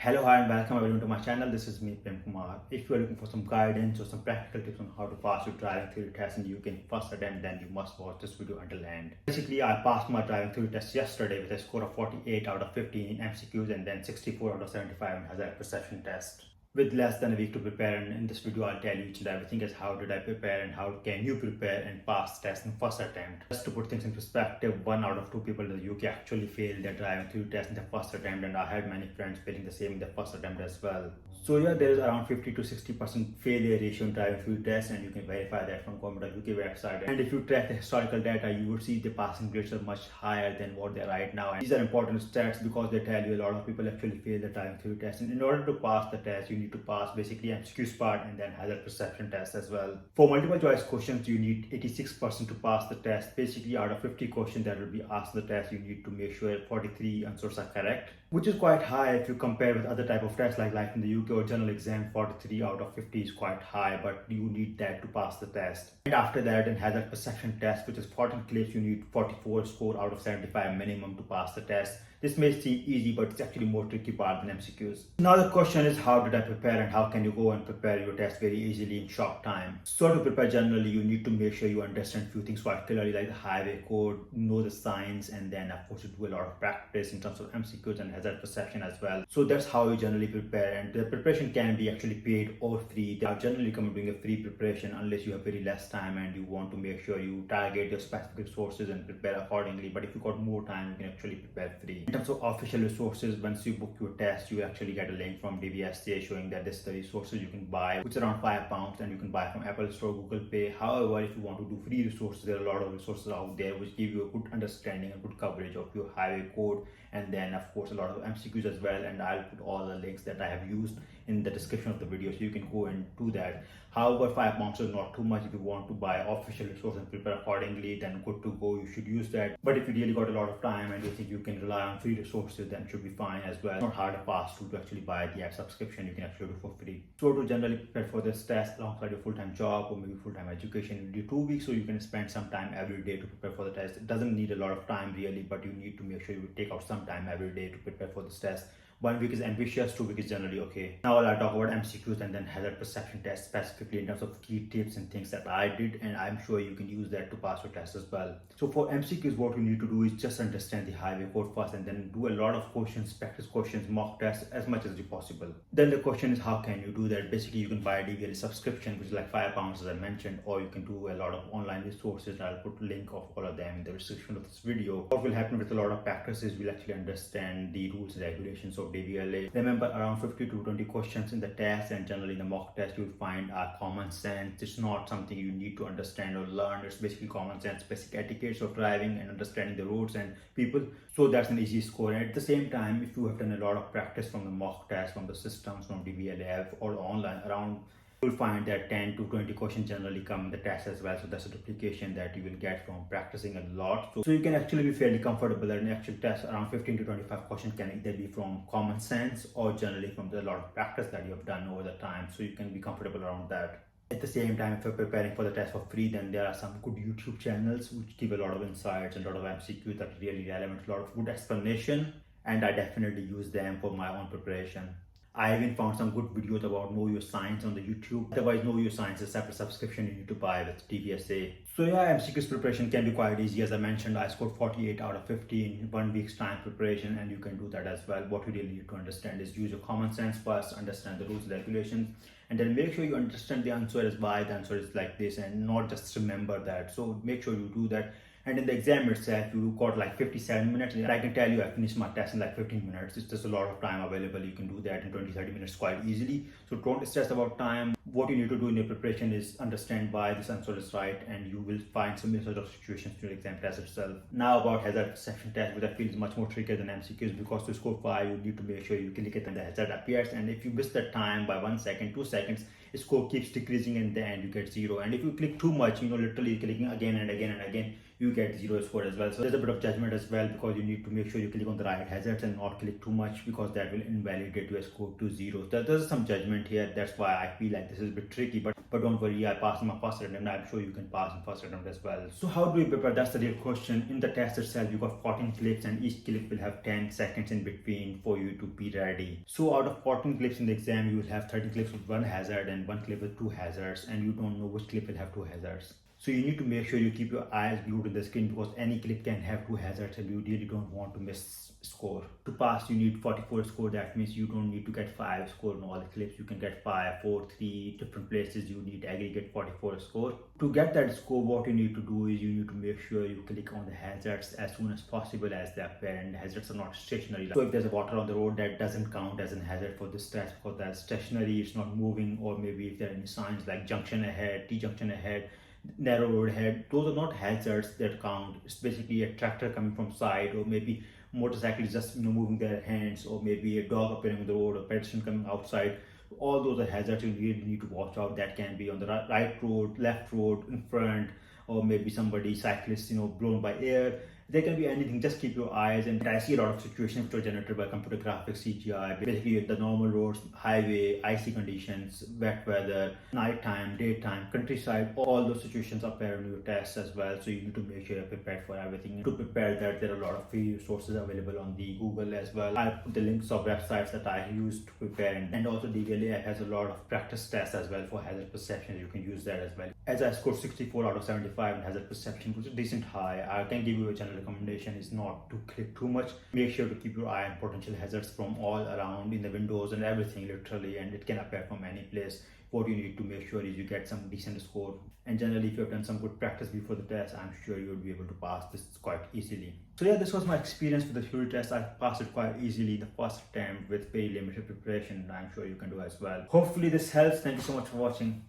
Hello, hi, and welcome everyone to my channel. This is me, KUMAR. If you are looking for some guidance or some practical tips on how to pass your driving theory test in the UK in first attempt, then you must watch this video until the end. Basically, I passed my driving theory test yesterday with a score of 48 out of 15 in MCQs and then 64 out of 75 in hazard perception test. With less than a week to prepare, and in this video I'll tell you each and everything as how did I prepare and how can you prepare and pass the test in first attempt. Just to put things in perspective, 1 out of 2 people in the UK actually failed their driving theory test in the first attempt, and I had many friends failing the same in the first attempt as well. So yeah, there is around 50 to 60% failure ratio in driving theory test, and you can verify that from UK website. And if you track the historical data, you would see the passing rates are much higher than what they are right now. And these are important stats because they tell you a lot of people actually fail the driving theory test, and in order to pass the test you need to pass basically MCQs part and then hazard perception test as well. For multiple choice questions you need 86% to pass the test. Basically out of 50 questions that will be asked in the test, you need to make sure 43 answers are correct, which is quite high if you compare with other type of tests like life in the UK or general exam. 43 out of 50 is quite high, but you need that to pass the test. And after that, in hazard perception test, which is 14 clips, you need 44 score out of 75 minimum to pass the test. This may seem easy, but it's actually more tricky part than MCQs. Now the question is, how did I prepare and how can you go and prepare your test very easily in short time? So to prepare generally, you need to make sure you understand few things quite clearly, like the highway code, know the signs, and then of course you do a lot of practice in terms of MCQs and hazard perception as well. So that's how you generally prepare, and the preparation can be actually paid or free. They are generally recommend doing a free preparation unless you have very less time and you want to make sure you target your specific resources and prepare accordingly. But if you got more time, you can actually prepare free. In terms of official resources, once you book your test, you actually get a link from dvsa showing that this is the resources you can buy, which is around £5, and you can buy from Apple Store, Google Pay. However, if you want to do free resources, there are a lot of resources out there which give you a good understanding and good coverage of your highway code, and then of course a lot of MCQs as well. And I'll put all the links that I have used in the description of the video, so you can go and do that. However, £5 is not too much. If you want to buy official resources and prepare accordingly, then good to go, you should use that. But if you really got a lot of time and you think you can rely on free resources, then it should be fine as well. It's not hard or fast to actually buy the app subscription. You can actually do for free. So to generally prepare for this test alongside your full-time job or maybe full-time education, you do 2 weeks, so you can spend some time every day to prepare for the test. It doesn't need a lot of time really, but you need to make sure you take out some time every day to prepare for this test. 1 week is ambitious, 2 weeks is generally okay. Now I'll talk about MCQs and then hazard perception test specifically in terms of key tips and things that I did, and I'm sure you can use that to pass your test as well. So for MCQs, what you need to do is just understand the highway code first and then do a lot of questions, practice questions, mock tests as much as possible. Then the question is, how can you do that? Basically you can buy a dvla subscription, which is like £5 as I mentioned, or you can do a lot of online resources. I'll put a link of all of them in the description of this video. What will happen with a lot of practices, we'll actually understand the rules and regulations of dvla. Remember, around 50 to 20 questions in the test, and generally in the mock test you'll find common sense. It's not something you need to understand or learn. It's basically common sense, basic etiquettes of driving and understanding the roads and people. So that's an easy score. And at the same time, if you have done a lot of practice from the mock test, from the systems, from dvla or online, around you'll find that 10 to 20 questions generally come in the test as well. So that's a duplication that you will get from practicing a lot. So you can actually be fairly comfortable that in the actual test around 15 to 25 questions can either be from common sense or generally from the lot of practice that you have done over the time. So you can be comfortable around that. At the same time, if you're preparing for the test for free, then there are some good YouTube channels which give a lot of insights and a lot of MCQs that are really relevant, a lot of good explanation, and I definitely use them for my own preparation. I even found some good videos about Know Your Science on the YouTube. Otherwise, Know Your Science is a separate subscription you need to buy with dvsa. So yeah, MCQs preparation can be quite easy. As I mentioned, I scored 48 out of 50 in 1 week's time preparation, and you can do that as well. What you really need to understand is use your common sense first, understand the rules and regulations, and then make sure you understand the answer is why the answer is like this and not just remember that. So make sure you do that. And in the exam itself, you got like 57 minutes. And I can tell you I finished my test in like 15 minutes. It's just a lot of time available. You can do that in 20-30 minutes quite easily. So don't stress about time. What you need to do in your preparation is understand why this answer is right, and you will find some sort of situations in your exam test itself. Now about hazard perception test, which I feel is much more trickier than MCQs, because to score 5, you need to make sure you click it and the hazard appears. And if you miss the time by 1 second, 2 seconds, the score keeps decreasing and in the end you get 0. And if you click too much, literally clicking again and again and again, you get 0 score as well. So there's a bit of judgment as well, because you need to make sure you click on the right hazards and not click too much, because that will invalidate your score to 0. So there's some judgment here. That's why I feel like this is a bit tricky, but don't worry, I passed my first attempt. I'm sure you can pass in first attempt as well. So how do we prepare? That's the real question. In the test itself, you got 14 clips, and each clip will have 10 seconds in between for you to be ready. So out of 14 clips in the exam, you will have 30 clips with 1 hazard and 1 clip with 2 hazards, and you don't know which clip will have 2 hazards. So you need to make sure you keep your eyes glued to the screen, because any clip can have 2 hazards and you really don't want to miss score. To pass, you need 44 score. That means you don't need to get 5 score in all the clips. You can get 5, 4, 3 different places. You need aggregate 44 score. To get that score, what you need to do is you need to make sure you click on the hazards as soon as possible as they appear, and hazards are not stationary. So if there's a water on the road, that doesn't count as a hazard for this test, because that's stationary, it's not moving. Or maybe if there are any signs like junction ahead, T-junction ahead, narrow road ahead, those are not hazards that count. It's basically a tractor coming from side, or maybe motorcyclists just moving their hands, or maybe a dog appearing on the road, or pedestrian coming outside. All those are hazards you really need to watch out. That can be on the right road, left road, in front, or maybe somebody cyclist blown by air. There can be anything. Just keep your eyes. And I see a lot of situations which are generated by computer graphics, CGI, basically the normal roads, highway, icy conditions, wet weather, nighttime, daytime, countryside. All those situations appear in your tests as well. So you need to make sure you're prepared for everything. To prepare that, there are a lot of free resources available on the Google as well. I'll put the links of websites that I used to prepare, and also dvla has a lot of practice tests as well for hazard perception. You can use that as well. As I scored 64 out of 75 in hazard perception, which is decent high, I can give you a general recommendation is not to click too much. Make sure to keep your eye on potential hazards from all around, in the windows and everything literally, and it can appear from any place. What you need to make sure is you get some decent score, and generally if you have done some good practice before the test, I'm sure you'll be able to pass this quite easily. So yeah, this was my experience with the theory test. I passed it quite easily the first attempt with very limited preparation. I'm sure you can do as well. Hopefully this helps. Thank you so much for watching.